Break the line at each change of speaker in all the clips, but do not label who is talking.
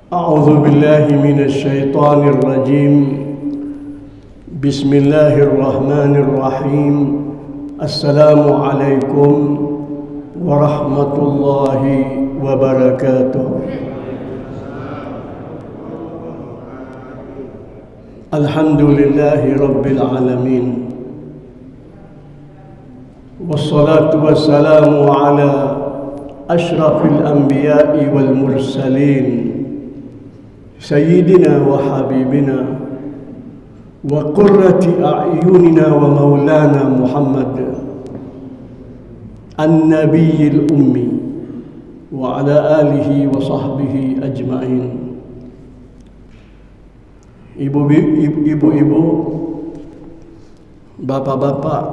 أعوذ بالله من الشيطان الرجيم. بسم الله الرحمن الرحيم. السلام عليكم ورحمة الله وبركاته. الحمد لله رب العالمين، والصلاة والسلام على أشرف الأنبياء والمرسلين سيدنا وحبيبنا وقرة أعيننا ومولانا محمد النبي الأمي وعلى آله وصحبه أجمعين. Ibu-ibu, bapak-bapak,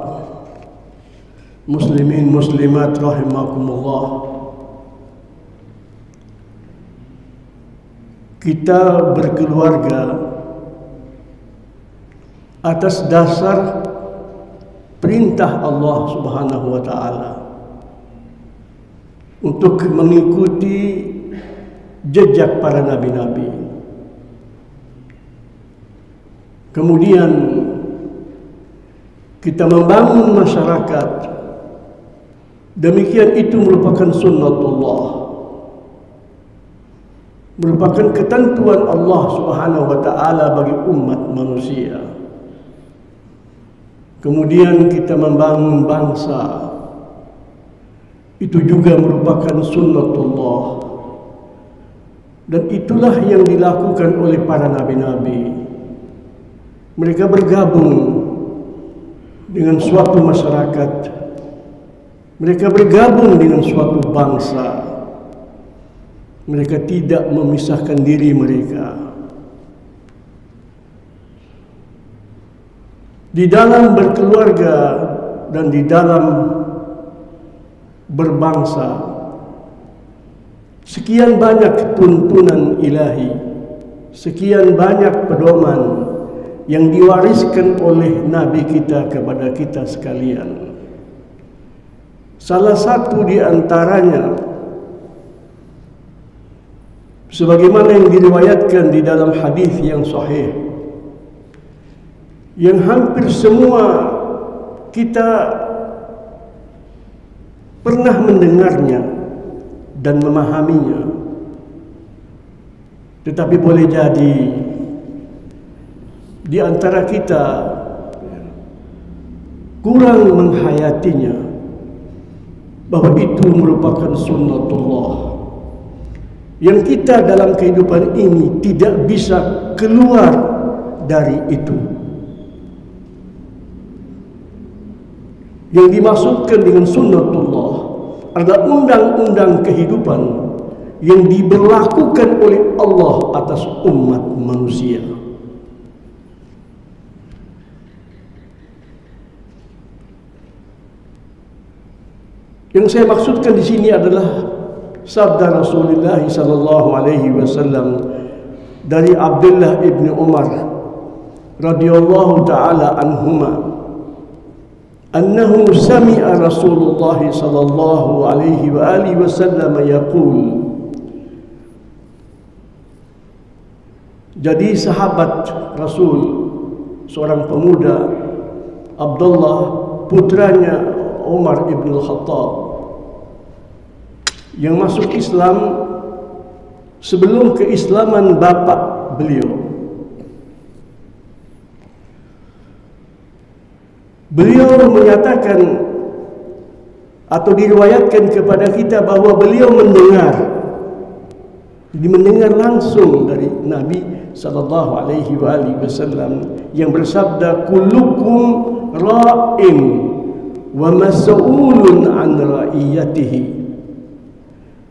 muslimin muslimat rahimakumullah. Kita berkeluarga atas dasar perintah Allah Subhanahu wa taala untuk mengikuti jejak para nabi-nabi. Kemudian kita membangun masyarakat. Demikian itu merupakan sunnatullah, merupakan ketentuan Allah Subhanahu wa taala bagi umat manusia. Kemudian kita membangun bangsa. Itu juga merupakan sunnatullah. Dan itulah yang dilakukan oleh para nabi-nabi. Mereka bergabung dengan suatu masyarakat. Mereka bergabung dengan suatu bangsa. Mereka tidak memisahkan diri mereka. Di dalam berkeluarga dan di dalam berbangsa, sekian banyak tuntunan ilahi, sekian banyak pedoman yang diwariskan oleh Nabi kita kepada kita sekalian. Salah satu di antaranya, sebagaimana yang diriwayatkan di dalam hadis yang sahih, yang hampir semua kita pernah mendengarnya dan memahaminya, tetapi boleh jadi di antara kita kurang menghayatinya, bahwa itu merupakan sunnatullah yang kita dalam kehidupan ini tidak bisa keluar dari itu. Yang dimaksudkan dengan sunnatullah adalah undang-undang kehidupan yang diberlakukan oleh Allah atas umat manusia. Yang saya maksudkan di sini adalah sabda Rasulullah sallallahu alaihi wasallam dari Abdullah ibn Umar radhiyallahu taala anhuma, annahu sami'a Rasulullah sallallahu alaihi wa alihi wasallam yaqul. Jadi sahabat Rasul, seorang pemuda, Abdullah, putranya Umar ibn al-Khattab, yang masuk Islam sebelum keislaman bapak beliau. Beliau menyatakan atau diriwayatkan kepada kita bahwa beliau mendengar langsung dari Nabi sallallahu alaihi wasallam yang bersabda, kullukum ra'in wa mas'ulun an ra'iyatihi.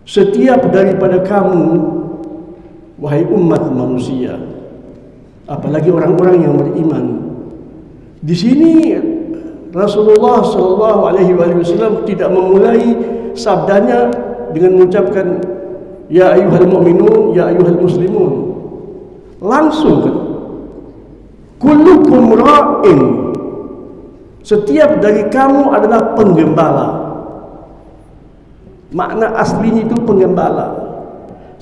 Setiap daripada kamu, wahai umat manusia, apalagi orang-orang yang beriman. Di sini Rasulullah sallallahu alaihi wasallam tidak memulai sabdanya dengan mengucapkan ya ayyuhal mu'minun, ya ayyuhal muslimun. Langsung kan, kullukum ra'in. Setiap dari kamu adalah penggembala. Makna aslinya itu penggembala.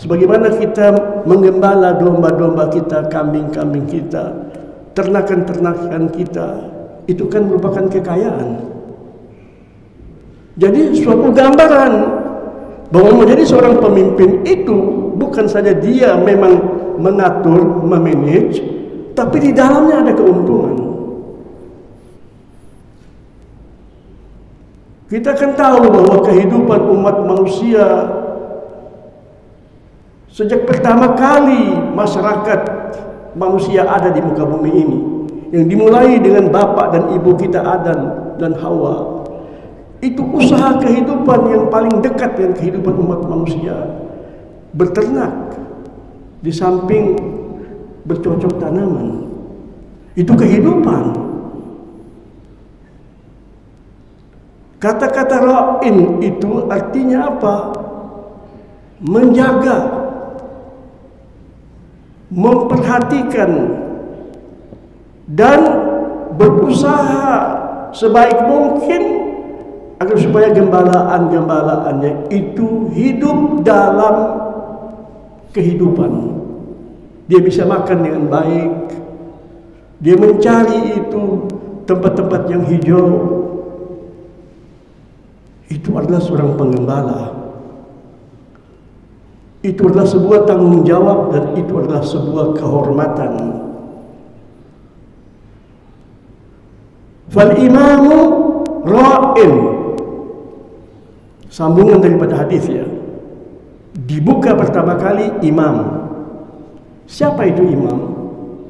Sebagaimana kita menggembala domba-domba kita, kambing-kambing kita, ternakan-ternakan kita, itu kan merupakan kekayaan. Jadi suatu gambaran bahwa menjadi seorang pemimpin itu bukan saja dia memang mengatur, memanage, tapi di dalamnya ada keuntungan. Kita kan tahu bahwa kehidupan umat manusia sejak pertama kali masyarakat manusia ada di muka bumi ini, yang dimulai dengan bapak dan ibu kita Adam dan Hawa, itu usaha kehidupan yang paling dekat dengan kehidupan umat manusia, berternak di samping bercocok tanaman. Itu kehidupan. Kata-kata ra'in itu artinya apa? Menjaga, memperhatikan, dan berusaha sebaik mungkin agar supaya gembalaan-gembalaannya itu hidup dalam kehidupan. Dia bisa makan dengan baik, dia mencari itu tempat-tempat yang hijau. Itu adalah seorang penggembala. Itu adalah sebuah tanggung jawab dan itu adalah sebuah kehormatan. Fal imamu ra'in. Sambungan daripada hadis ya. Dibuka pertama kali imam. Siapa itu imam?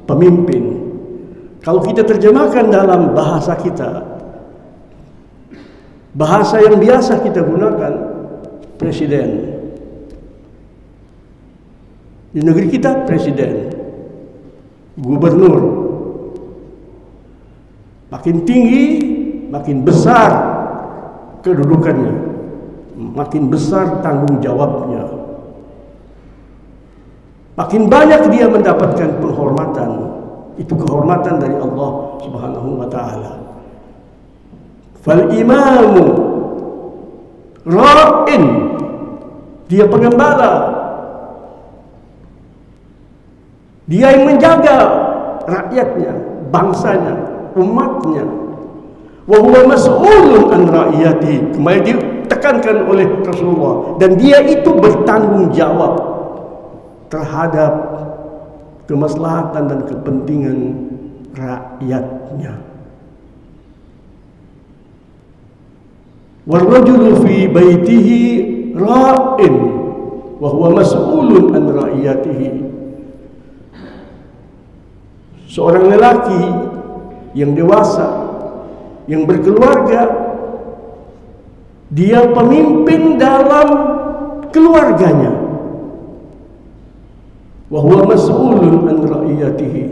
Pemimpin. Kalau kita terjemahkan dalam bahasa kita, bahasa yang biasa kita gunakan, presiden. Di negeri kita presiden, gubernur. Makin tinggi, makin besar kedudukannya, makin besar tanggung jawabnya, makin banyak dia mendapatkan penghormatan. Itu kehormatan dari Allah Subhanahu wa ta'ala. Fal imamu ra'in, dia pengembala, dia yang menjaga rakyatnya, bangsanya, umatnya. Wa huwa mas'ulun an ra'iyati, kembali ditekankan oleh Rasulullah, dan dia itu bertanggung jawab terhadap kemaslahatan dan kepentingan rakyatnya. Warrajulu fi baitihi ra'in wa huwa mas'ulun an ra'iyatihi. Seorang lelaki yang dewasa, yang berkeluarga, dia pemimpin dalam keluarganya. Wa huwa mas'ulun an ra'iyatihi.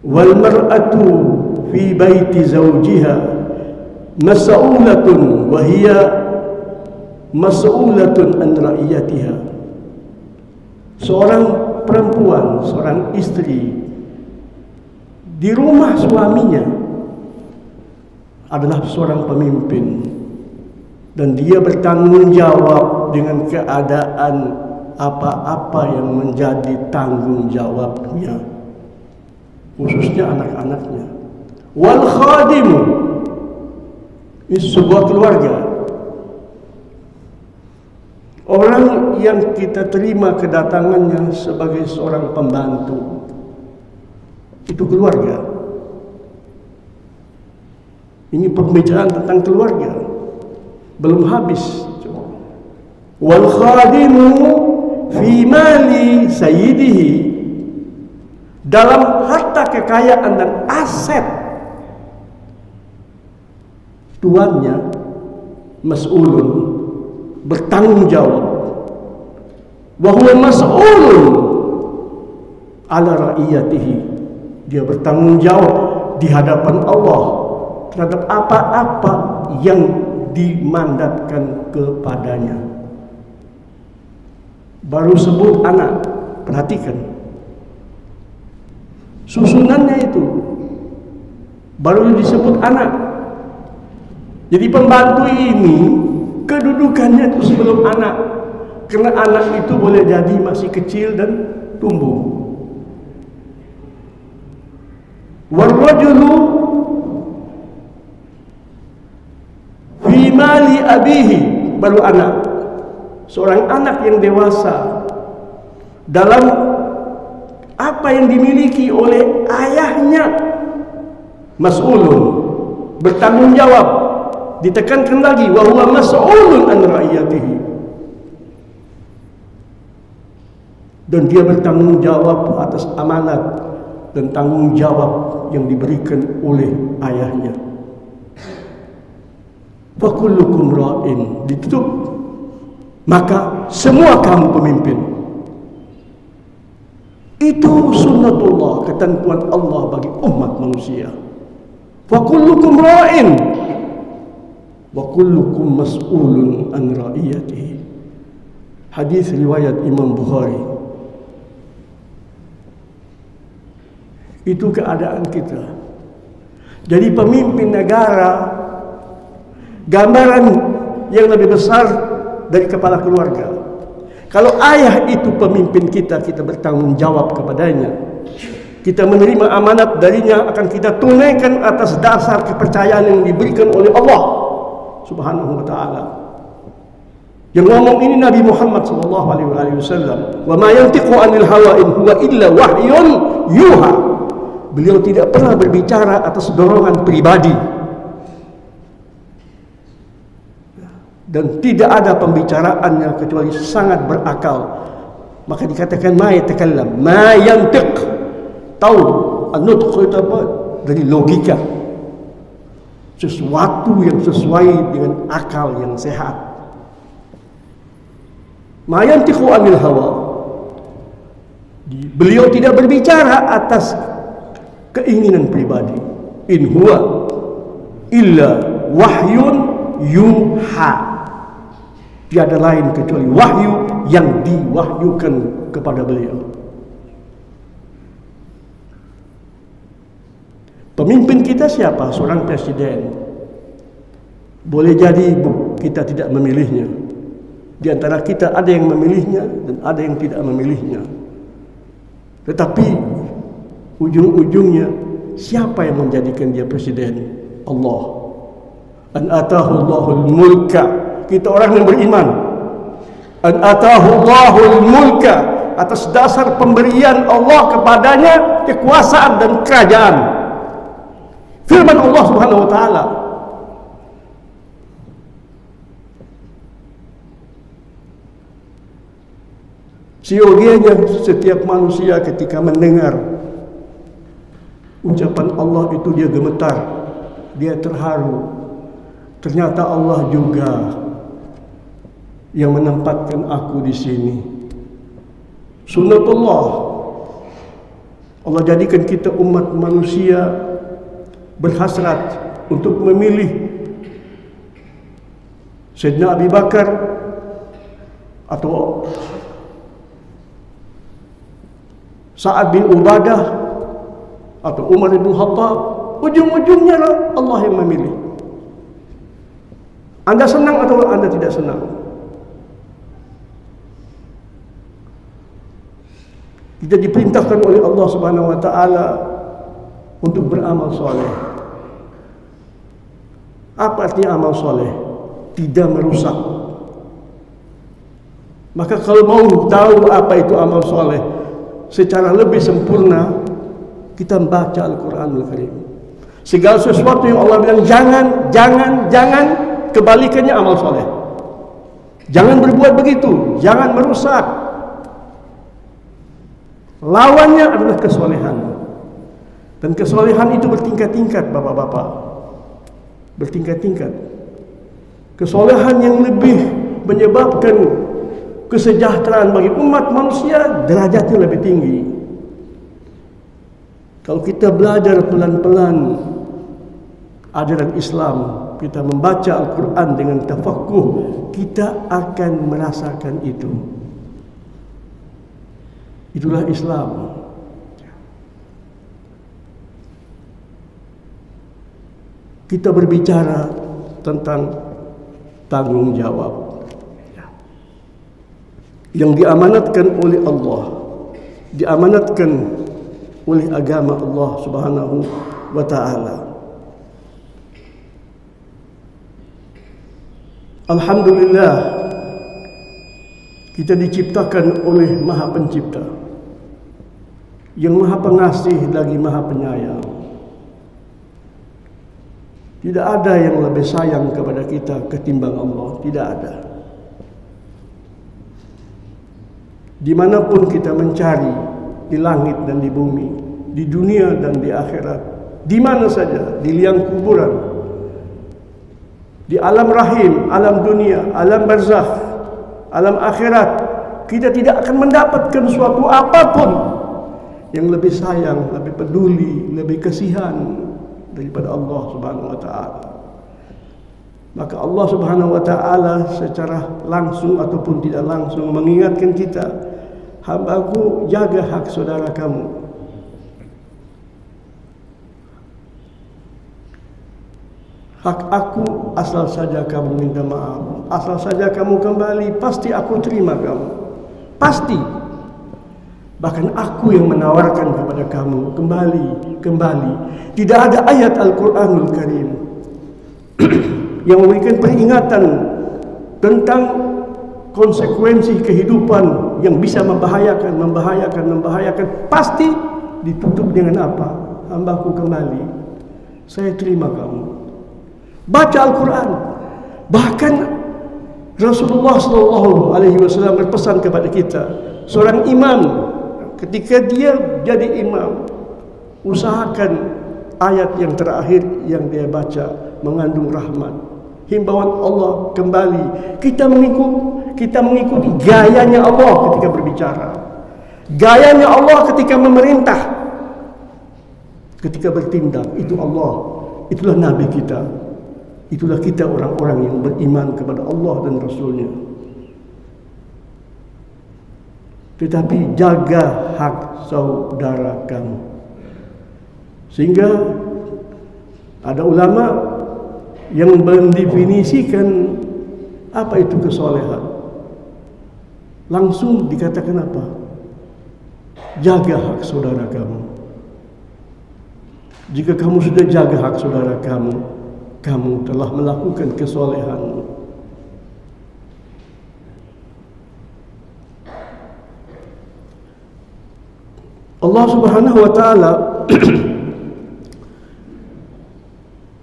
Wal mar'atu fi baiti zawjiha mas'ulatun wa hiya mas'ulatun an ra'iyatiha. Seorang perempuan, seorang istri di rumah suaminya adalah seorang pemimpin, dan dia bertanggung jawab dengan keadaan apa-apa yang menjadi tanggung jawabnya, khususnya anak-anaknya. Wal khadimu, ini sebuah keluarga. Orang yang kita terima kedatangannya sebagai seorang pembantu, itu keluarga. Ini pembicaraan tentang keluarga belum habis. Wal khadimu fi mali sayyidihi, dalam harta kekayaan dan aset tuannya, mas'ulun, bertanggung jawab. Wa huwa mas'ulun ala ra'iyatihi, dia bertanggung jawab di hadapan Allah terhadap apa-apa yang dimandatkan kepadanya. Baru sebut anak, perhatikan susunannya itu, baru disebut anak. Jadi pembantu ini kedudukannya itu sebelum anak, Karena anak itu boleh jadi masih kecil dan tumbuh. Warrajulu fi mali abihi, baru anak. Seorang anak yang dewasa dalam apa yang dimiliki oleh ayahnya, mas'ulun, bertanggung jawab. Ditekankan lagi, wa huwa mas'ulun an ra'iyatihi, dan dia bertanggung jawab atas amanat dan tanggung jawab yang diberikan oleh ayahnya. Fa kullukum ra'in, ditutup, maka semua kamu pemimpin. Itu sunnatullah, ketentuan Allah bagi umat manusia. Fa kullukum ra'in wa kullukum mas'ulun an ra'iyatihi. Hadis riwayat Imam Bukhari. Itu keadaan kita. Jadi pemimpin negara, gambaran yang lebih besar dari kepala keluarga. Kalau ayah itu pemimpin kita, kita bertanggung jawab kepadanya. Kita menerima amanat darinya, akan kita tunaikan atas dasar kepercayaan yang diberikan oleh Allah Subhanahu wa ta'ala. Yang ngomong ini Nabi Muhammad sallallahu alaihi wasallam. Wa ma yantiqu 'anil hawa in huwa illa wahyun yuha. Beliau tidak pernah berbicara atas dorongan pribadi, dan tidak ada pembicaraannya kecuali sangat berakal. Maka dikatakan ma yatakallam, ma yantiq. Tahu an-nutq itu apa? Dari logika, sesuatu yang sesuai dengan akal yang sehat. Ma yantiqu 'anil hawa. Beliau tidak berbicara atas keinginan pribadi. In huwa illa wahyun yuha. Tiada lain kecuali wahyu yang diwahyukan kepada beliau. Pemimpin kita siapa? Seorang presiden. Boleh jadi kita tidak memilihnya. Di antara kita ada yang memilihnya dan ada yang tidak memilihnya. Tetapi ujung-ujungnya siapa yang menjadikan dia presiden? Allah. An atahu Allahul mulka. Kita orang yang beriman. An atahu Allahul mulka, atas dasar pemberian Allah kepadanya kekuasaan dan kerajaan. Firman Allah Subhanahu wa ta'ala, siogianya setiap manusia ketika mendengar ucapan Allah itu dia gemetar, dia terharu. Ternyata Allah juga yang menempatkan aku di sini. Sunnatullah. Allah jadikan kita umat manusia berhasrat untuk memilih Sayyidina Abu Bakar atau Sa'ad bin Ubadah atau Umar bin Khattab. Ujung-ujungnya lah Allah yang memilih. Anda senang atau Anda tidak senang? Kita diperintahkan oleh Allah Subhanahu wa ta'ala untuk beramal soleh. Apa artinya amal soleh? Tidak merusak. Maka kalau mau tahu apa itu amal soleh secara lebih sempurna, kita membaca Al-Quranul Karim. Segala sesuatu yang Allah bilang jangan, kebalikannya amal soleh. Jangan berbuat begitu, jangan merusak. Lawannya adalah kesolehan. Dan kesolehan itu bertingkat-tingkat, bapak-bapak. Bertingkat-tingkat. Kesolehan yang lebih menyebabkan kesejahteraan bagi umat manusia, derajatnya lebih tinggi. Kalau kita belajar pelan-pelan ajaran Islam, kita membaca Al-Quran dengan tafaqquh, kita akan merasakan itu. Itulah Islam. Kita berbicara tentang tanggung jawab. yang diamanatkan oleh Allah, diamanatkan oleh agama Allah Subhanahu wa ta'ala. Alhamdulillah, kita diciptakan oleh Maha Pencipta yang Maha Pengasih lagi Maha Penyayang. Tidak ada yang lebih sayang kepada kita ketimbang Allah, tidak ada. Dimanapun kita mencari, di langit dan di bumi, di dunia dan di akhirat, di mana saja, di liang kuburan, di alam rahim, alam dunia, alam barzakh, alam akhirat, kita tidak akan mendapatkan suatu apapun yang lebih sayang, lebih peduli, lebih kasihan daripada Allah Subhanahu wa ta'ala. Maka Allah Subhanahu wa ta'ala secara langsung ataupun tidak langsung mengingatkan kita, hambaku, jaga hak saudara kamu. Hak aku, asal saja kamu minta maaf, asal saja kamu kembali, pasti aku terima kamu. Pasti. Bahkan aku yang menawarkan kepada kamu, kembali. Tidak ada ayat Al-Quranul Karim yang memberikan peringatan tentang konsekuensi kehidupan yang bisa membahayakan. Pasti ditutup dengan apa? Hambaku kembali, saya terima kamu. Baca Al-Quran. Bahkan Rasulullah SAW berpesan kepada kita, seorang imam ketika dia jadi imam, usahakan ayat yang terakhir yang dia baca mengandung rahmat, himbauan Allah kembali. Kita mengikuti gayanya Allah ketika berbicara, gayanya Allah ketika memerintah, ketika bertindak. Itu Allah, itulah Nabi kita, itulah kita orang-orang yang beriman kepada Allah dan Rasulnya. Tetapi jaga hak saudara kamu. Sehingga ada ulama yang mendefinisikan apa itu kesolehan. Langsung dikatakan apa? Jaga hak saudara kamu. Jika kamu sudah jaga hak saudara kamu, kamu telah melakukan kesolehan. Allah Subhanahu wa ta'ala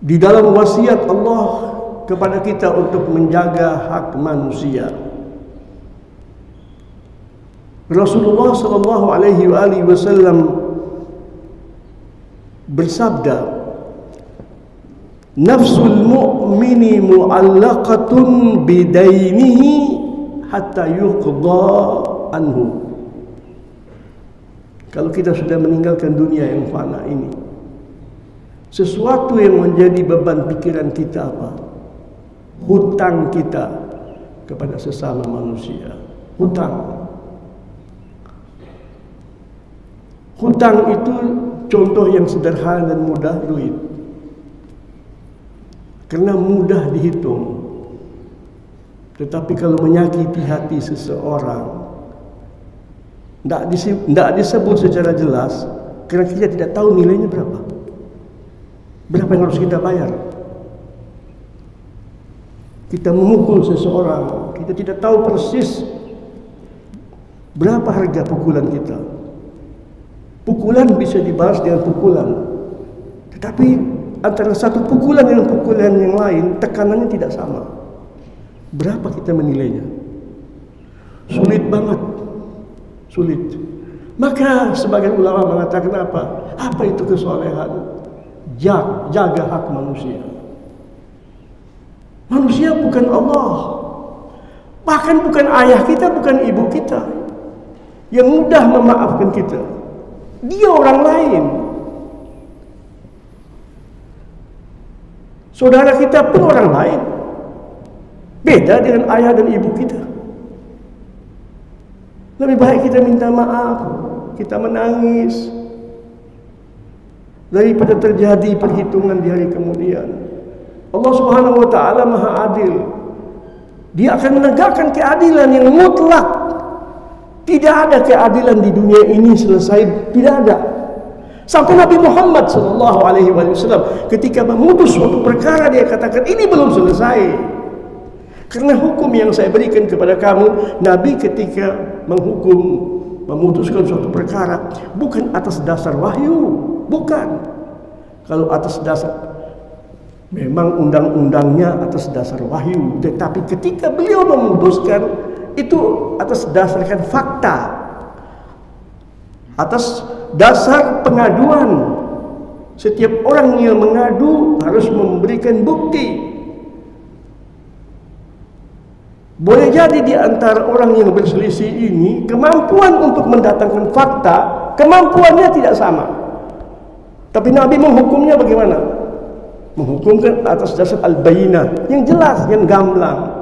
di dalam wasiat Allah kepada kita untuk menjaga hak manusia, Rasulullah sallallahu alaihi wasallam bersabda, nafsul mu'mini mu'allaqatun bidainihi hatta yuqda anhu. Kalau kita sudah meninggalkan dunia yang fana ini, sesuatu yang menjadi beban pikiran kita apa? Hutang kita kepada sesama manusia. Hutang. Hutang itu contoh yang sederhana dan mudah, duit. Karena mudah dihitung. Tetapi kalau menyakiti hati seseorang, tidak disebut secara jelas, karena kita tidak tahu nilainya berapa. Berapa yang harus kita bayar? Kita memukul seseorang, kita tidak tahu persis berapa harga pukulan kita. Pukulan bisa dibalas dengan pukulan, tetapi antara satu pukulan dengan pukulan yang lain, tekanannya tidak sama. Berapa kita menilainya? Sulit banget. Sulit. Maka sebagian ulama mengatakan apa? Apa itu kesolehan? Jaga hak manusia. Manusia bukan Allah, bahkan bukan ayah kita, bukan ibu kita yang mudah memaafkan kita. Dia orang lain. Saudara kita pun orang lain, beda dengan ayah dan ibu kita. Lebih baik kita minta maaf, kita menangis, daripada terjadi perhitungan di hari kemudian. Allah Subhanahu wa ta'ala Maha Adil. Dia akan menegakkan keadilan yang mutlak Tidak ada keadilan di dunia ini selesai, tidak ada. Sampai Nabi Muhammad SAW ketika memutus suatu perkara, dia katakan ini belum selesai. Karena hukum yang saya berikan kepada kamu, Nabi ketika memutuskan suatu perkara bukan atas dasar wahyu, bukan. Kalau atas dasar, memang undang-undangnya atas dasar wahyu, tetapi ketika beliau memutuskan itu atas dasarkan fakta, atas dasar pengaduan. Setiap orang yang mengadu harus memberikan bukti. Boleh jadi di antara orang yang berselisih ini kemampuan untuk mendatangkan fakta, kemampuannya tidak sama. Tapi Nabi menghukumnya bagaimana? Menghukumkan atas dasar al-bayinah, yang jelas, yang gamblang.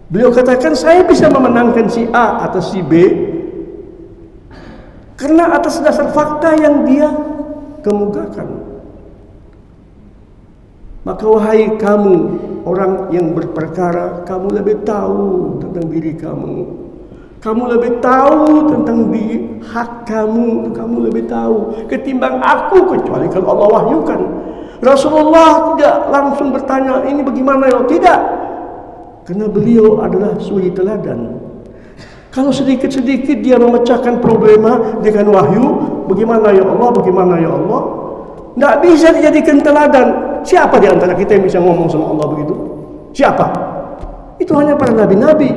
Beliau katakan saya bisa memenangkan si A atas si B karena atas dasar fakta yang dia kemukakan. Maka wahai kamu orang yang berperkara, kamu lebih tahu tentang diri kamu. Kamu lebih tahu tentang hak kamu, kamu lebih tahu ketimbang aku, kecuali kalau Allah wahyukan. Rasulullah tidak langsung bertanya ini bagaimana ya? Tidak. Karena beliau adalah suri teladan. Kalau sedikit-sedikit dia memecahkan problema dengan wahyu, bagaimana ya Allah, bagaimana ya Allah, tidak bisa dijadikan teladan. Siapa di antara kita yang bisa ngomong sama Allah begitu? Siapa? Itu hanya para nabi-nabi.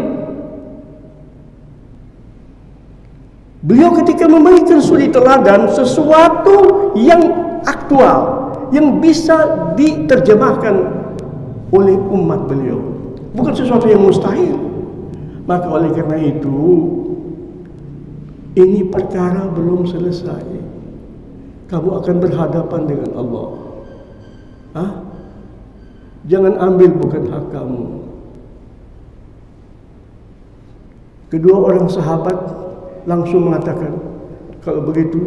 Beliau ketika memberikan suri teladan sesuatu yang aktual, yang bisa diterjemahkan oleh umat beliau, bukan sesuatu yang mustahil. Maka oleh karena itu, ini perkara belum selesai. Kamu akan berhadapan dengan Allah. Jangan ambil bukan hak kamu. Kedua orang sahabat langsung mengatakan, kalau begitu,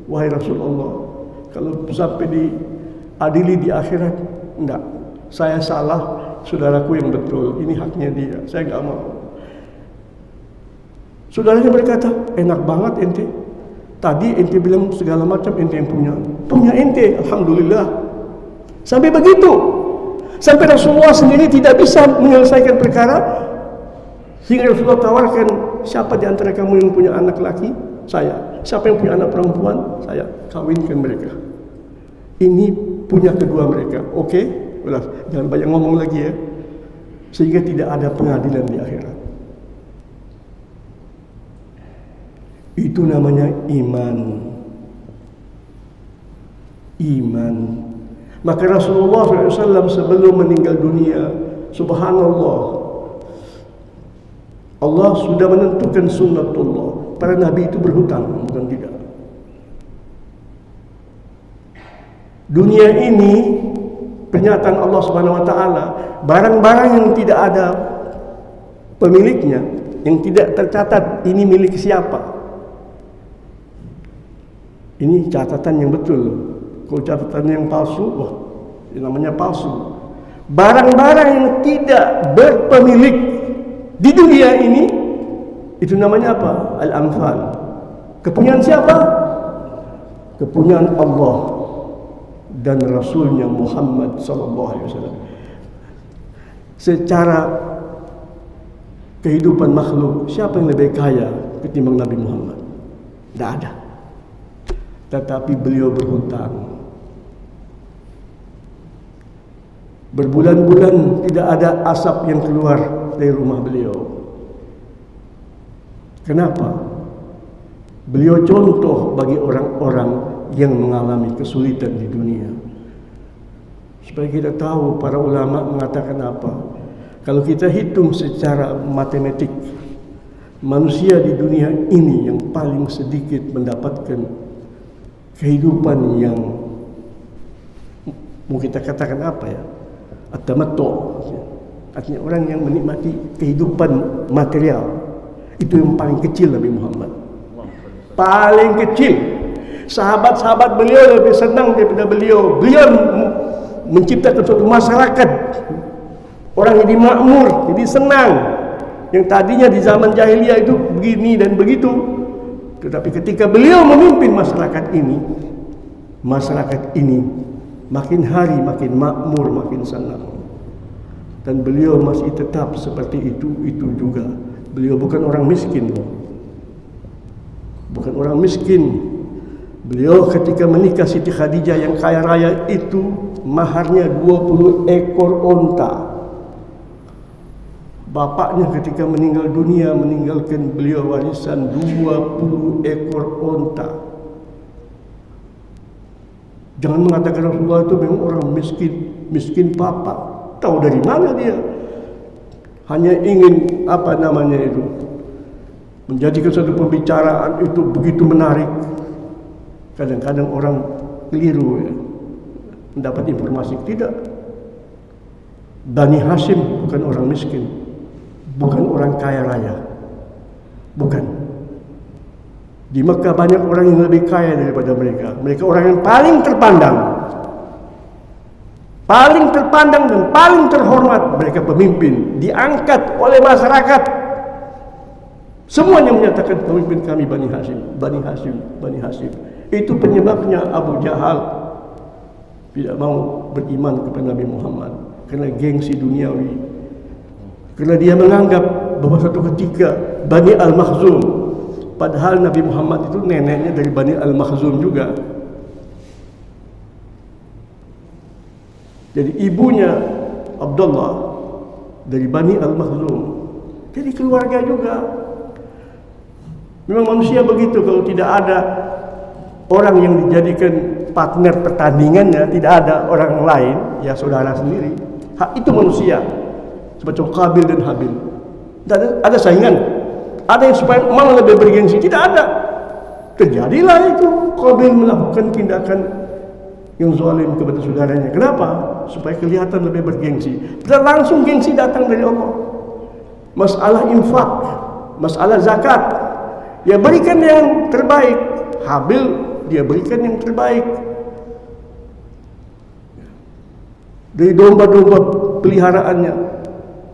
wahai Rasulullah, kalau sampai diadili di akhirat, enggak, saya salah, saudaraku yang betul, ini haknya dia, saya enggak mau. Saudaranya berkata, enak banget ente, tadi ente bilang segala macam ente yang punya ente, alhamdulillah. Sampai begitu, sampai Rasulullah sendiri tidak bisa menyelesaikan perkara, sehingga Rasulullah tawarkan, siapa di antara kamu yang punya anak laki? Saya. Siapa yang punya anak perempuan? Saya. Kawinkan mereka. Ini punya kedua mereka. Oke? Udah, jangan banyak ngomong lagi ya. Sehingga tidak ada pengadilan di akhirat. Itu namanya iman. Iman. Maka Rasulullah SAW sebelum meninggal dunia, subhanallah, Allah sudah menentukan sunnatullah. Para nabi itu berhutang, bukan tidak. Dunia ini, pernyataan Allah Subhanahu wa taala, barang-barang yang tidak ada pemiliknya, yang tidak tercatat ini milik siapa. Ini catatan yang betul. Kalau catatan yang palsu, wah, ini namanya palsu. Barang-barang yang tidak berpemilik di dunia ini, itu namanya apa? Al-Anfal. Kepunyaan siapa? Kepunyaan Allah dan Rasulnya Muhammad SAW. Secara kehidupan makhluk, siapa yang lebih kaya ketimbang Nabi Muhammad? Tidak ada. Tetapi beliau berhutang. Berbulan-bulan tidak ada asap yang keluar dari rumah beliau. Kenapa? Beliau contoh bagi orang-orang yang mengalami kesulitan di dunia. Supaya kita tahu, para ulama mengatakan apa? Kalau kita hitung secara matematik, manusia di dunia ini yang paling sedikit mendapatkan kehidupan yang mau kita katakan apa ya? At-tamattu'. Artinya orang yang menikmati kehidupan material. Itu yang paling kecil Nabi Muhammad. Paling kecil. Sahabat-sahabat beliau lebih senang daripada beliau. Beliau menciptakan suatu masyarakat. Orang jadi makmur, jadi senang. yang tadinya di zaman jahiliyah itu begini dan begitu. Tetapi ketika beliau memimpin masyarakat ini makin hari makin makmur, makin senang. Dan beliau masih tetap seperti itu juga. Beliau bukan orang miskin loh. Bukan orang miskin. Beliau ketika menikah Siti Khadijah yang kaya raya itu, maharnya 20 ekor onta. Bapaknya ketika meninggal dunia meninggalkan beliau warisan 20 ekor onta. Jangan mengatakan Rasulullah itu memang orang miskin papa. Tahu dari mana dia? Hanya ingin menjadikan suatu pembicaraan itu begitu menarik. Kadang-kadang orang keliru ya, mendapat informasi. Tidak. Bani Hashim bukan orang miskin, bukan orang kaya raya, bukan. Di Mekah banyak orang yang lebih kaya daripada mereka. Mereka orang yang paling terpandang dan paling terhormat. Mereka pemimpin, diangkat oleh masyarakat. Semuanya menyatakan pemimpin kami Bani Hashim. Itu penyebabnya Abu Jahal tidak mau beriman kepada Nabi Muhammad, karena gengsi duniawi. Karena dia menganggap bahwa suatu ketika Bani Al-Makhzum, padahal Nabi Muhammad itu neneknya dari Bani Al-Makhzum juga. Jadi ibunya Abdullah dari Bani Al-Makhzum. Jadi keluarga juga. Memang manusia begitu, kalau tidak ada orang yang dijadikan partner pertandingannya, tidak ada orang lain, ya saudara sendiri. Itu manusia. Semacam Qabil dan Habil. Tidak ada saingan. Ada yang supaya mana lebih bergengsi, tidak ada. Terjadilah itu, Qabil melakukan tindakan yang zalim kepada saudaranya. Kenapa? Supaya kelihatan lebih bergengsi. Dan langsung gengsi datang dari Allah. Masalah infak, masalah zakat, ya berikan yang terbaik. Habil dia berikan yang terbaik. Dari domba-domba peliharaannya.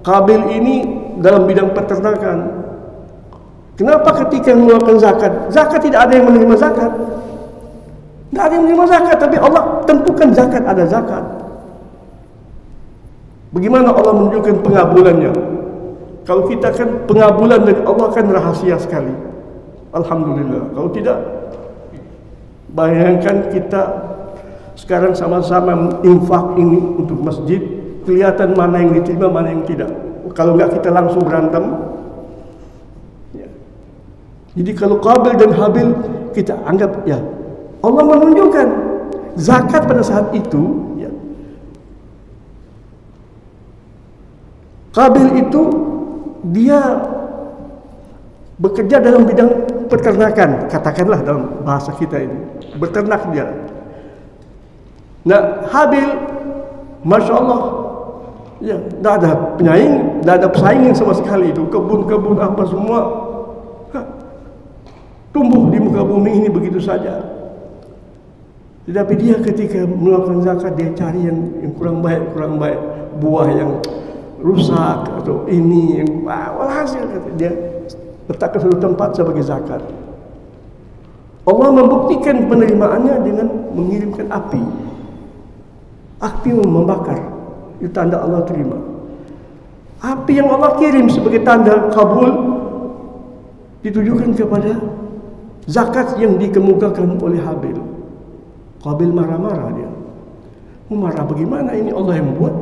Qabil ini dalam bidang peternakan. Kenapa ketika mengeluarkan zakat, zakat tidak ada yang menerima zakat? Tidak ada yang menerima zakat, tapi Allah tentukan zakat, ada zakat. Bagaimana Allah menunjukkan pengabulannya? Kalau kita kan pengabulan dari Allah kan rahasia sekali. Alhamdulillah. Kalau tidak, bayangkan kita sekarang sama-sama infak ini untuk masjid, kelihatan mana yang diterima, mana yang tidak. Kalau enggak kita langsung berantem. Ya. Jadi kalau Qabil dan Habil kita anggap ya Allah menunjukkan zakat pada saat itu ya. Qabil itu dia bekerja dalam bidang peternakan, katakanlah dalam bahasa kita ini, beternak dia. Nah, Habil, masya Allah, ya, tidak ada penyaing, tidak ada pesaingin sama sekali itu. Kebun-kebun apa semua tumbuh di muka bumi ini begitu saja. Tetapi dia ketika melakukan zakat, dia cari yang kurang baik, buah yang rusak atau ini yang walhasil dia letakkan suatu tempat sebagai zakat. Allah membuktikan penerimaannya dengan mengirimkan api. Api membakar, itu tanda Allah terima. Api yang Allah kirim sebagai tanda kabul ditujukan kepada zakat yang dikemukakan oleh Habil. Qabil marah-marah dia. Marah bagaimana, ini Allah yang buat.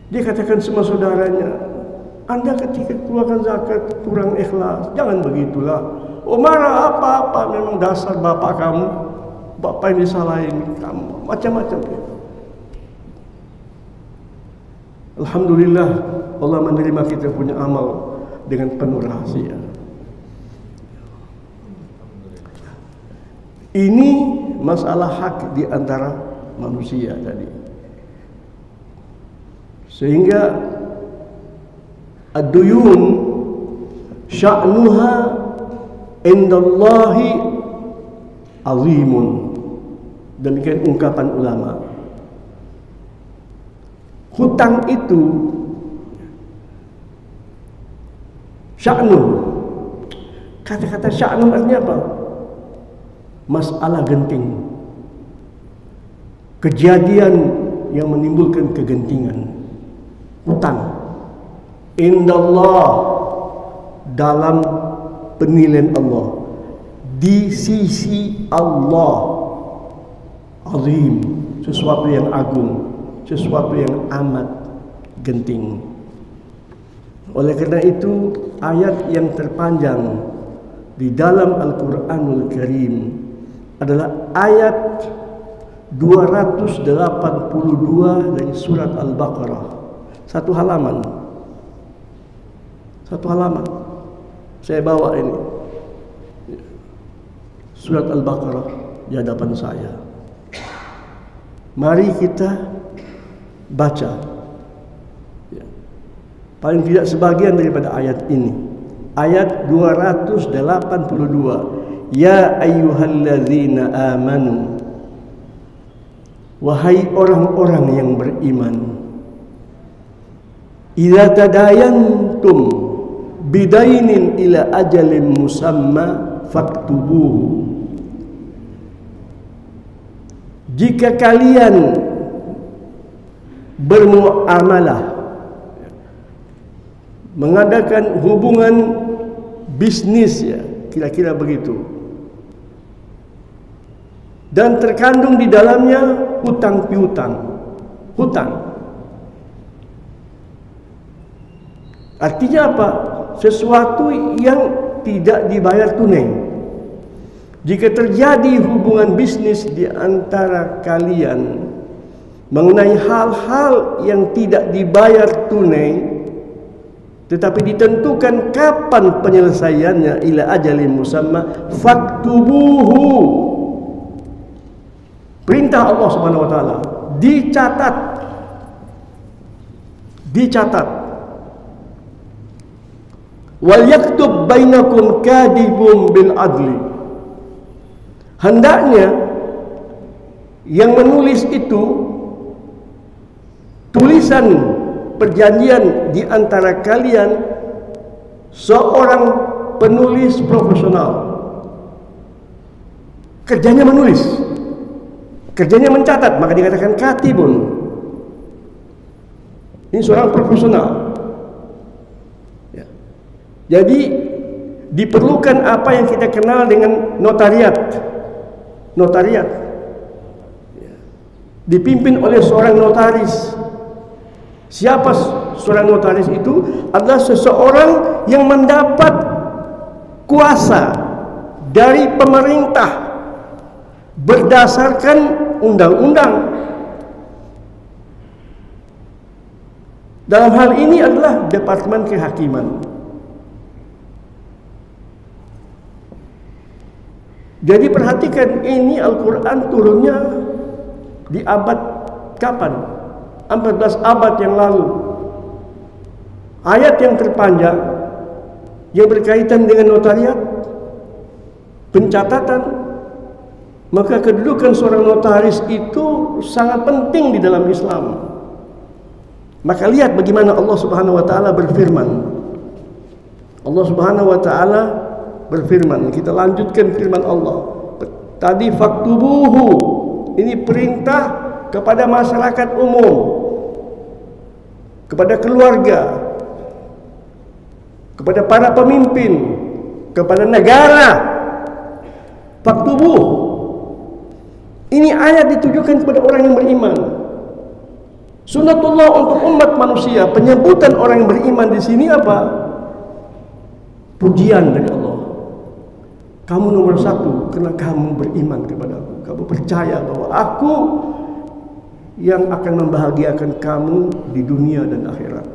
Dia katakan sama saudaranya, Anda ketika keluarkan zakat kurang ikhlas, jangan begitulah. Oh marah apa-apa, memang dasar bapak kamu, bapak yang disalahin kamu, macam-macam. Alhamdulillah Allah menerima kita punya amal dengan penuh rahasia. Ini masalah hak di antara manusia tadi. Sehingga ad-duyun sya'nuha indallahi azimun. Demikian ungkapan ulama. Hutang itu Sya'nun. Kata-kata sya'nun artinya apa? Masalah genting. Kejadian yang menimbulkan kegentingan. Hutang. Indallah, dalam penilaian Allah, di sisi Allah, azim, sesuatu yang agung, sesuatu yang amat genting. Oleh karena itu, ayat yang terpanjang di dalam Al-Quranul Karim adalah ayat 282 dari surat Al-Baqarah. Satu halaman. Saya bawa ini surat Al-Baqarah di hadapan saya. Mari kita baca, paling tidak sebagian daripada ayat ini. Ayat 282. Ya ayyuhalladzina amanu, wahai orang-orang yang beriman, idza tadayantum bidainin ila ajalin musamma faktubuhu. Jika kalian bermuamalah, mengadakan hubungan bisnis, ya, kira-kira begitu, dan terkandung di dalamnya hutang piutang. Hutang artinya apa? Sesuatu yang tidak dibayar tunai. Jika terjadi hubungan bisnis di antara kalian mengenai hal-hal yang tidak dibayar tunai, tetapi ditentukan kapan penyelesaiannya, ila ajalin musamma faktubuhu. Perintah Allah Subhanahu wa taala, dicatat. Wal yaktub bainakum kadibun bil adli. Hendaknya yang menulis itu tulisan perjanjian di antara kalian seorang penulis profesional. Kerjanya menulis, kerjanya mencatat, maka dikatakan katibun. Ini seorang profesional. Ya. Jadi diperlukan apa yang kita kenal dengan notariat. Notariat, ya, dipimpin oleh seorang notaris. Siapa seorang notaris itu? Adalah seseorang yang mendapat kuasa dari pemerintah berdasarkan undang-undang. Dalam hal ini adalah Departemen Kehakiman. Jadi perhatikan, ini Al-Quran turunnya di abad kapan? 14 abad yang lalu. Ayat yang terpanjang yang berkaitan dengan notariat, pencatatan, maka kedudukan seorang notaris itu sangat penting di dalam Islam. Maka lihat bagaimana Allah Subhanahu wa taala berfirman. Allah Subhanahu wa taala berfirman, kita lanjutkan firman Allah. Tadi faktubuhu, ini perintah kepada masyarakat umum, kepada keluarga, kepada para pemimpin, kepada negara. Faktubuh. Ini ayat ditujukan kepada orang yang beriman. Sunnatullah untuk umat manusia, penyebutan orang yang beriman di sini apa? Pujian dari Allah. Kamu nomor satu karena kamu beriman kepada aku. Kamu percaya bahwa aku yang akan membahagiakan kamu di dunia dan akhirat.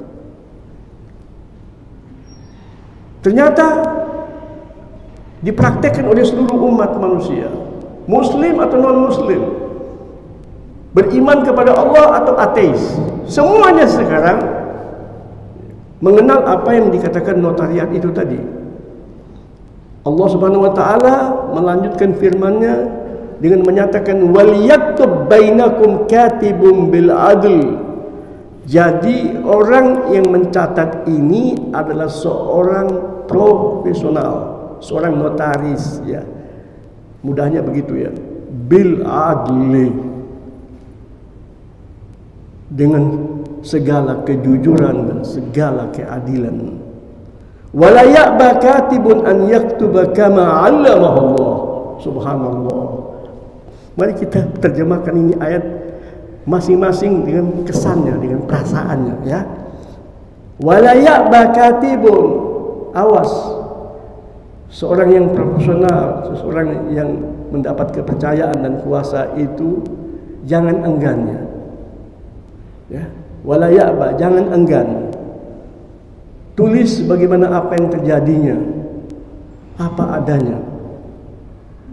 Ternyata dipraktekkan oleh seluruh umat manusia, muslim atau non-muslim, beriman kepada Allah atau ateis, semuanya sekarang mengenal apa yang dikatakan notariat itu tadi. Allah Subhanahu wa taala melanjutkan firman-Nya dengan menyatakan wal yaktub bainakum katibun bil adl. Jadi orang yang mencatat ini adalah seorang profesional, seorang notaris, ya. Mudahnya begitu ya. Bil adli, dengan segala kejujuran dan segala keadilan. Wala ya'ba katibun an yaktuba kama 'allamahu Allah. Subhanallah. Mari kita terjemahkan ini ayat masing-masing dengan kesannya, dengan perasaannya, ya. Wala ya'ba katibun, awas, seorang yang profesional, seseorang yang mendapat kepercayaan dan kuasa itu jangan enggannya, ya. Wala ya'ba, jangan enggan, tulis bagaimana apa yang terjadinya, apa adanya.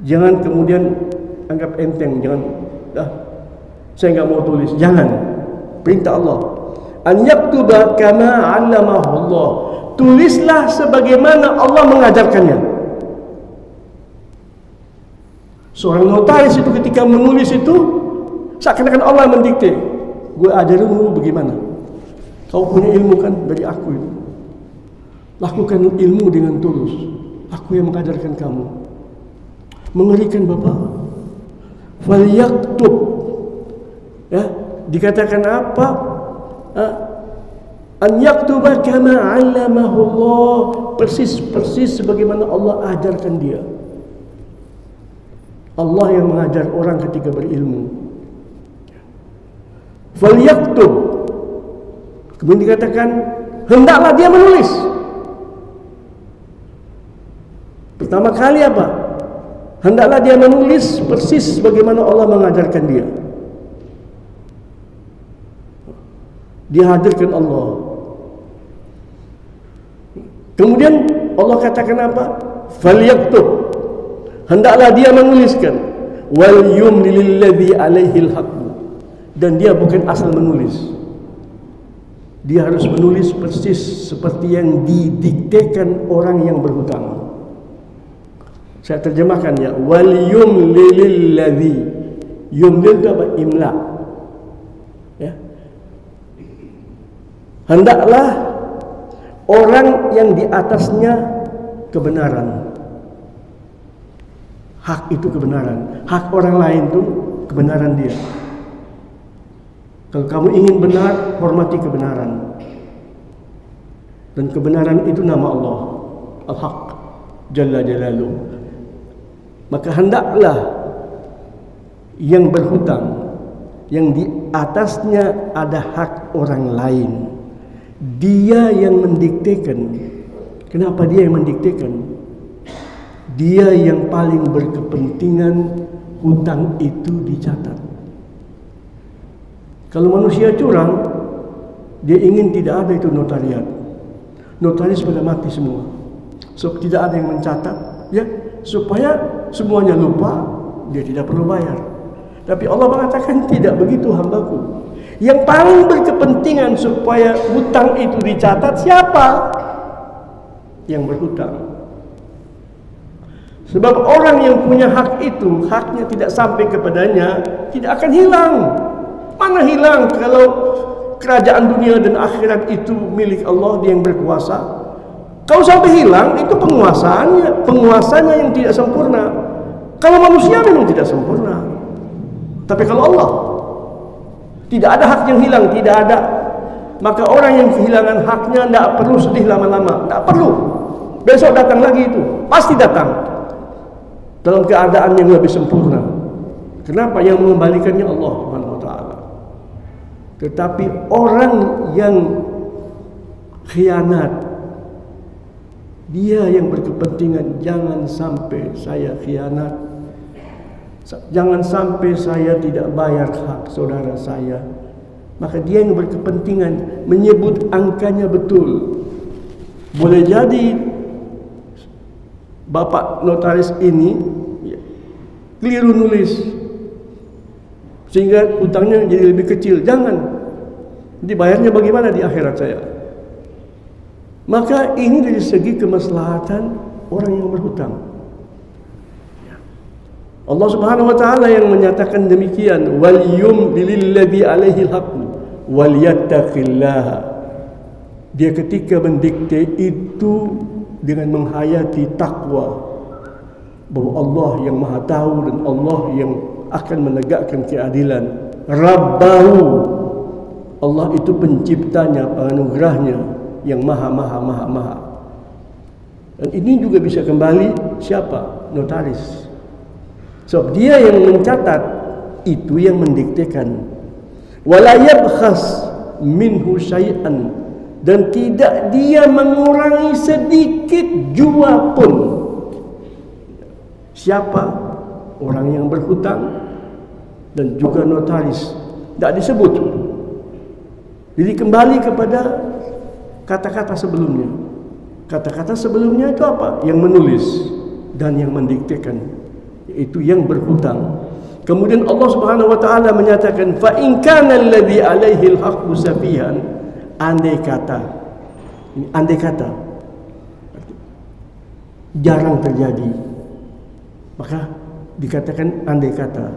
Jangan kemudian anggap enteng, jangan saya nggak mau tulis, jangan. Perintah Allah, an yaktuba kama 'allamahu Allah, tulislah sebagaimana Allah mengajarkannya. Seorang notaris itu ketika menulis itu seakan-akan Allah mendikte, gue ajarin lu bagaimana. Kau punya ilmu kan dari aku itu, lakukan ilmu dengan tulus, aku yang mengajarkan kamu. Mengerikan Bapak. Falyaktub, ya, dikatakan apa? An yaktuba kama 'allamahu Allah, persis sebagaimana Allah ajarkan dia. Allah yang mengajar orang ketika berilmu. Falyaktub, kemudian dikatakan hendaklah dia menulis. Pertama kali apa? Hendaklah dia menulis persis bagaimana Allah mengajarkan dia. Dihadirkan Allah. Kemudian Allah katakan apa? Falyaktub, hendaklah dia menuliskan. Wal yumlil ladzi alaihil haqq, dan dia bukan asal menulis, dia harus menulis persis seperti yang didiktekan orang yang berhutang. Saya terjemahkan ya, wal yumlil ladzi, yumlil itu apa? Imla, ya. Hendaklah orang yang di atasnya kebenaran. Hak itu kebenaran, hak orang lain itu kebenaran dia. Kalau kamu ingin benar, hormati kebenaran. Dan kebenaran itu nama Allah, Al-Haq Jalla Jalaluh. Maka hendaklah yang berhutang, yang di atasnya ada hak orang lain, dia yang mendiktekan. Kenapa dia yang mendiktekan? Dia yang paling berkepentingan hutang itu dicatat. Kalau manusia curang, dia ingin tidak ada itu notariat. Notaris pada mati semua. So, tidak ada yang mencatat, ya, supaya semuanya lupa, dia tidak perlu bayar. Tapi Allah mengatakan tidak begitu hambaku. Yang paling berkepentingan supaya hutang itu dicatat siapa? Yang berhutang. Sebab orang yang punya hak itu, haknya tidak sampai kepadanya, tidak akan hilang. Mana hilang kalau kerajaan dunia dan akhirat itu milik Allah, dia yang berkuasa. Kalau sampai hilang, itu penguasanya yang tidak sempurna. Kalau manusia memang tidak sempurna. Tapi kalau Allah, tidak ada hak yang hilang, tidak ada. Maka orang yang kehilangan haknya tidak perlu sedih lama-lama, tidak perlu. Besok datang lagi itu, pasti datang dalam keadaan yang lebih sempurna. Kenapa? Yang mengembalikannya Allah Subhanahu wa taala. Tetapi orang yang khianat, dia yang berkepentingan, jangan sampai saya khianat, jangan sampai saya tidak bayar hak saudara saya. Maka dia yang berkepentingan menyebut angkanya betul. Boleh jadi bapak notaris ini keliru nulis sehingga hutangnya jadi lebih kecil. Jangan, dibayarnya bagaimana di akhirat saya? Maka ini dari segi kemaslahatan orang yang berhutang. Allah Subhanahu wa taala yang menyatakan demikian, wal yumlil ladzi alaihil haqq, walyattaqillah. Dia ketika mendikte itu dengan menghayati takwa, bahwa Allah yang maha tahu dan Allah yang akan menegakkan keadilan. Rabbahu, Allah itu penciptanya, penganugerahnya yang maha. Dan ini juga bisa kembali siapa? Notaris. Sebab dia yang mencatat, itu yang mendiktekan. Wala yabkhas minhu syai'an, dan tidak dia mengurangi sedikit jua pun. Siapa? Orang yang berhutang dan juga notaris. Tidak disebut. Jadi kembali kepada kata-kata sebelumnya. Kata-kata sebelumnya itu apa? Yang menulis dan yang mendiktekan, yaitu yang berhutang. Kemudian Allah Subhanahu wa taala menyatakan, fa in kana alladhi alaihi al-haqqu safihan, andai kata. Ini andai kata. Jarang terjadi. Maka dikatakan andai kata.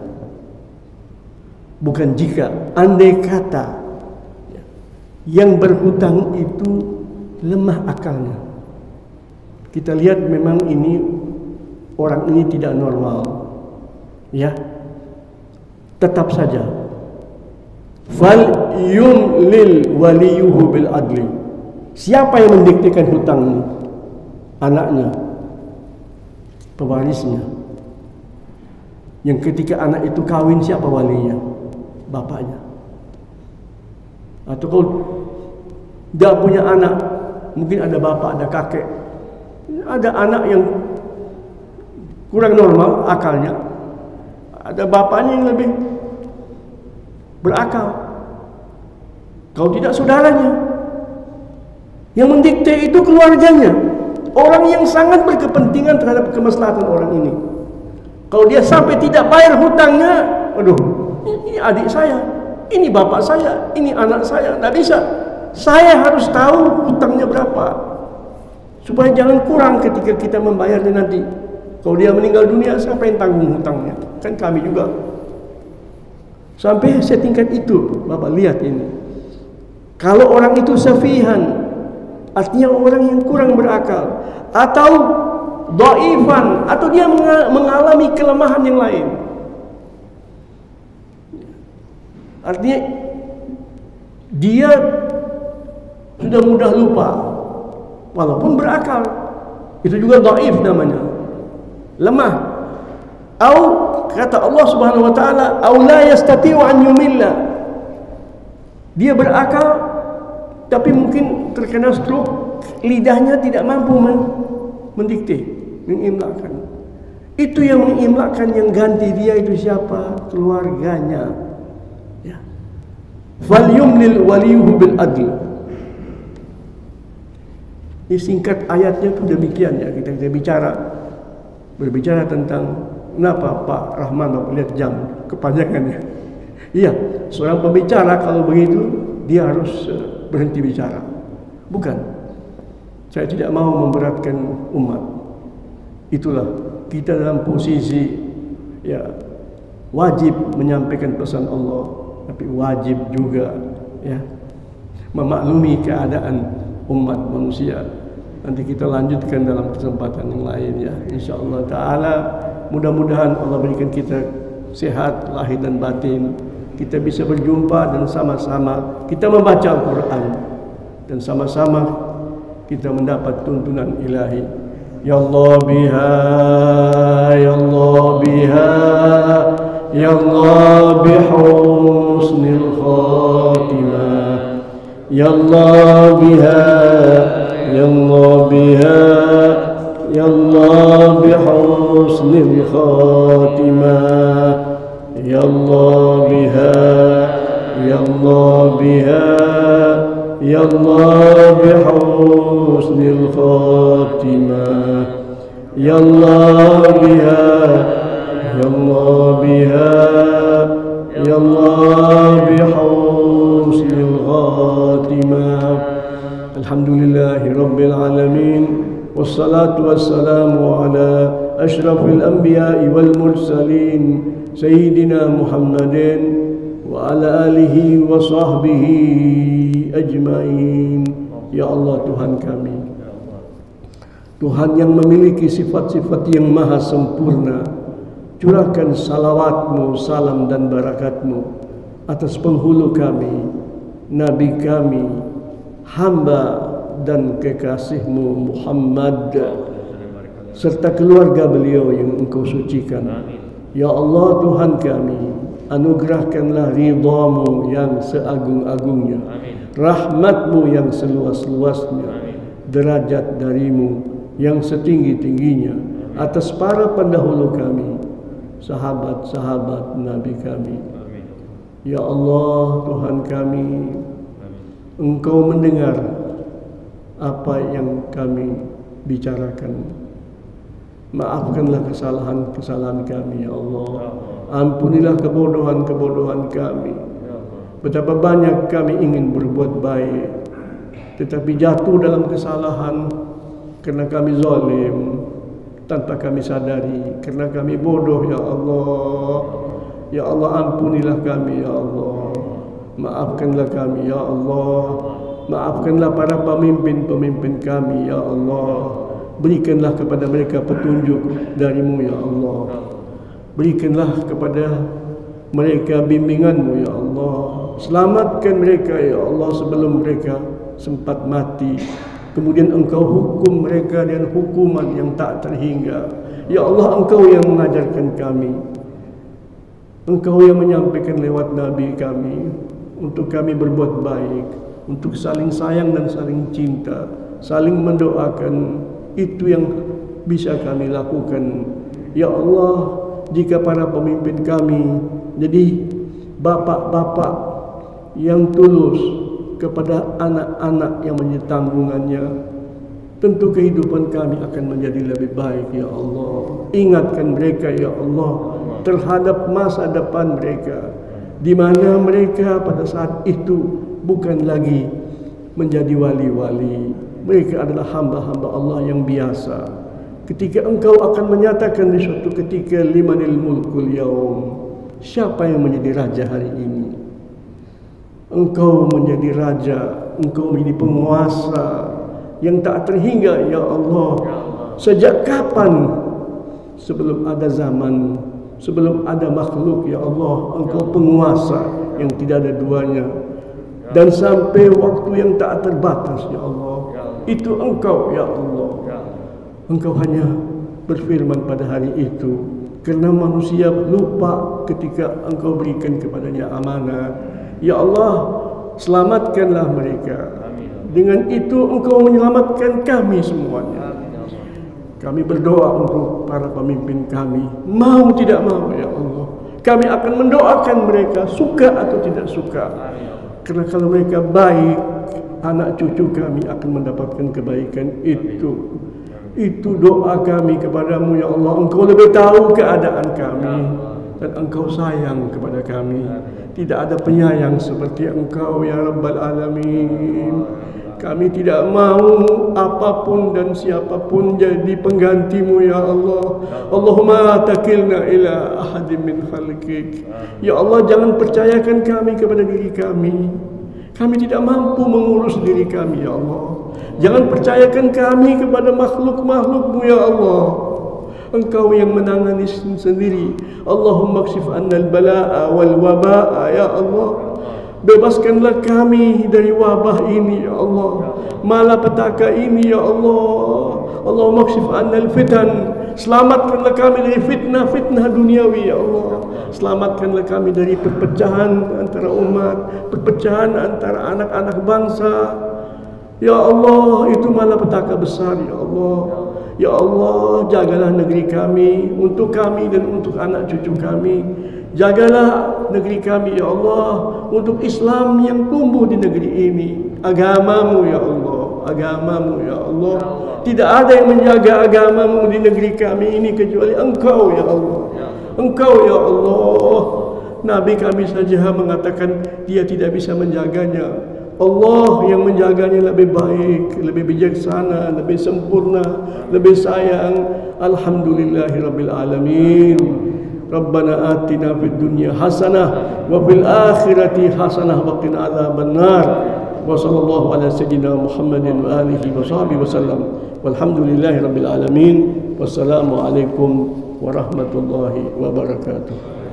Bukan jika, andai kata yang berhutang itu lemah akalnya. Kita lihat memang ini orang ini tidak normal. Ya. Tetap saja. Fal yumlil waliyuhu bil adli. Siapa yang mendiktekan hutang ini? Anaknya, pewarisnya. Yang ketika anak itu kawin, siapa walinya? Bapaknya. Atau kalau dia punya anak, mungkin ada bapak, ada kakek, ada anak yang kurang normal akalnya, ada bapaknya yang lebih berakal. Kalau tidak, saudaranya. Yang mendikte itu keluarganya, orang yang sangat berkepentingan terhadap kemaslahatan orang ini. Kalau dia sampai tidak bayar hutangnya, aduh, ini adik saya, ini bapak saya, ini anak saya, tidak bisa. Saya harus tahu hutangnya berapa, supaya jangan kurang ketika kita membayarnya nanti. Kalau dia meninggal dunia, siapa yang tanggung hutangnya? Kan kami juga. Sampai setingkat itu, Bapak lihat ini. Kalau orang itu safihan, artinya orang yang kurang berakal, atau dhaifan, atau dia mengalami kelemahan yang lain. Artinya dia sudah mudah lupa walaupun berakal. Itu juga dhaif namanya, lemah. Au kata Allah Subhanahu wa taala, au la yastati'u an yumilla. Dia berakal tapi mungkin terkena stroke, lidahnya tidak mampu mendikte, mengimlakkan. Itu yang mengimlakkan, yang ganti dia itu siapa? Keluarganya. Ya. Fal yumlil waliyuhu bil adl. Ini singkat ayatnya itu demikian ya. Kita berbicara tentang kenapa Pak Rahman Bapak lihat jam kepanjangannya. Iya, seorang pembicara kalau begitu dia harus berhenti bicara. Bukan, saya tidak mau memberatkan umat. Itulah kita dalam posisi ya wajib menyampaikan pesan Allah, tapi wajib juga ya memaklumi keadaan umat manusia. Nanti kita lanjutkan dalam kesempatan yang lain ya, insyaallah taala. Mudah-mudahan Allah berikan kita sehat lahir dan batin. Kita bisa berjumpa dan sama-sama kita membaca Al-Quran, dan sama-sama kita mendapat tuntunan ilahi. Ya Allah biha, ya Allah biha, ya Allah bihusnil khatimah. Ya Allah biha, ya Allah biha, ya Allah bihusnil khatimah. Ya Allah biha, ya Allah biha, ya Allah bihusnil khatimah. Ya Allah biha, ya Allah biha, ya Allah bihusnil khatimah. Alhamdulillahi rabbil alamin. Wassalatu wassalamu ala ashrafil anbiya'i wal mursalin Sayyidina Muhammadin wa wa ala alihi wa sahbihi ajma'in. Ya Allah Tuhan kami, Tuhan yang memiliki sifat-sifat yang maha sempurna, curahkan salawat-Mu, salam dan barakatmu atas penghulu kami, Nabi kami, hamba dan kekasih-Mu Muhammad, serta keluarga beliau yang Engkau sucikan. Ya Allah Tuhan kami, anugerahkanlah ridha-Mu yang seagung-agungnya, rahmat-Mu yang seluas-luasnya, derajat dari-Mu yang setinggi-tingginya atas para pendahulu kami, sahabat-sahabat Nabi kami. Ya Allah Tuhan kami, Engkau mendengar apa yang kami bicarakan. Maafkanlah kesalahan-kesalahan kami, ya Allah. Ampunilah kebodohan-kebodohan kami. Betapa banyak kami ingin berbuat baik, tetapi jatuh dalam kesalahan karena kami zalim, tanpa kami sadari, karena kami bodoh, ya Allah. Ya Allah, ampunilah kami, ya Allah. Maafkanlah kami, ya Allah. Maafkanlah para pemimpin-pemimpin kami, ya Allah. Berikanlah kepada mereka petunjuk dari-Mu, ya Allah. Berikanlah kepada mereka bimbingan-Mu, ya Allah. Selamatkan mereka, ya Allah, sebelum mereka sempat mati. Kemudian Engkau hukum mereka dengan hukuman yang tak terhingga. Ya Allah, Engkau yang mengajarkan kami, Engkau yang menyampaikan lewat Nabi kami untuk kami berbuat baik, untuk saling sayang dan saling cinta, saling mendoakan. Itu yang bisa kami lakukan. Ya Allah, jika para pemimpin kami jadi bapak-bapak yang tulus kepada anak-anak yang menjadi tanggungannya, tentu kehidupan kami akan menjadi lebih baik, ya Allah. Ingatkan mereka, ya Allah, terhadap masa depan mereka, di mana mereka pada saat itu bukan lagi menjadi wali-wali. Mereka adalah hamba-hamba Allah yang biasa. Ketika Engkau akan menyatakan di suatu ketika, limanil mulkul yaum, siapa yang menjadi raja hari ini? Engkau menjadi raja, Engkau menjadi penguasa yang tak terhingga, ya Allah. Sejak kapan? Sebelum ada zaman, sebelum ada makhluk, ya Allah, Engkau penguasa yang tidak ada duanya. Dan sampai waktu yang tak terbatas, ya Allah, itu Engkau, ya Allah. Engkau hanya berfirman pada hari itu, karena manusia lupa ketika Engkau berikan kepadanya amanah. Ya Allah, selamatkanlah mereka. Dengan itu Engkau menyelamatkan kami semuanya. Kami berdoa untuk para pemimpin kami, mau tidak mau, ya Allah, kami akan mendoakan mereka, suka atau tidak suka. Karena kalau mereka baik, anak cucu kami akan mendapatkan kebaikan itu. Itu doa kami kepadamu, ya Allah. Engkau lebih tahu keadaan kami, dan Engkau sayang kepada kami. Tidak ada penyayang seperti Engkau, ya Rabbal Alamin. Kami tidak mau apapun dan siapapun jadi penggantimu, ya Allah. Allahumma takilna ila ahadim min khalqik. Ya Allah, jangan percayakan kami kepada diri kami. Kami tidak mampu mengurus diri kami, ya Allah. Jangan percayakan kami kepada makhluk-makhlukmu, ya Allah. Engkau yang menangani sendiri. Allahumma kshif annal bala'a wal waba'a, ya Allah. Bebaskanlah kami dari wabah ini, ya Allah. Malapetaka ini, ya Allah. Allahumma kshif annal fitan. Selamatkanlah kami dari fitnah-fitnah duniawi, ya Allah. Selamatkanlah kami dari perpecahan antara umat, perpecahan antara anak-anak bangsa. Ya Allah, itu malapetaka besar, ya Allah. Ya Allah, jagalah negeri kami, untuk kami dan untuk anak cucu kami. Jagalah negeri kami, ya Allah, untuk Islam yang tumbuh di negeri ini. Agamamu, ya Allah, agamamu, ya Allah. Tidak ada yang menjaga agamamu di negeri kami ini kecuali Engkau, ya Allah. Engkau, ya Allah. Nabi kami saja mengatakan dia tidak bisa menjaganya. Allah yang menjaganya lebih baik, lebih bijaksana, lebih sempurna, lebih sayang. Alhamdulillahirabbil alamin. Rabbana atina fid dunya hasanah wa fil akhirati hasanah wa qina adzabannar. Wa sallallahu ala sayyidina Muhammadin wa alihi wa sahbihi wasallam. Walhamdulillahi rabbil alamin. Wassalamu alaikum warahmatullahi wabarakatuh.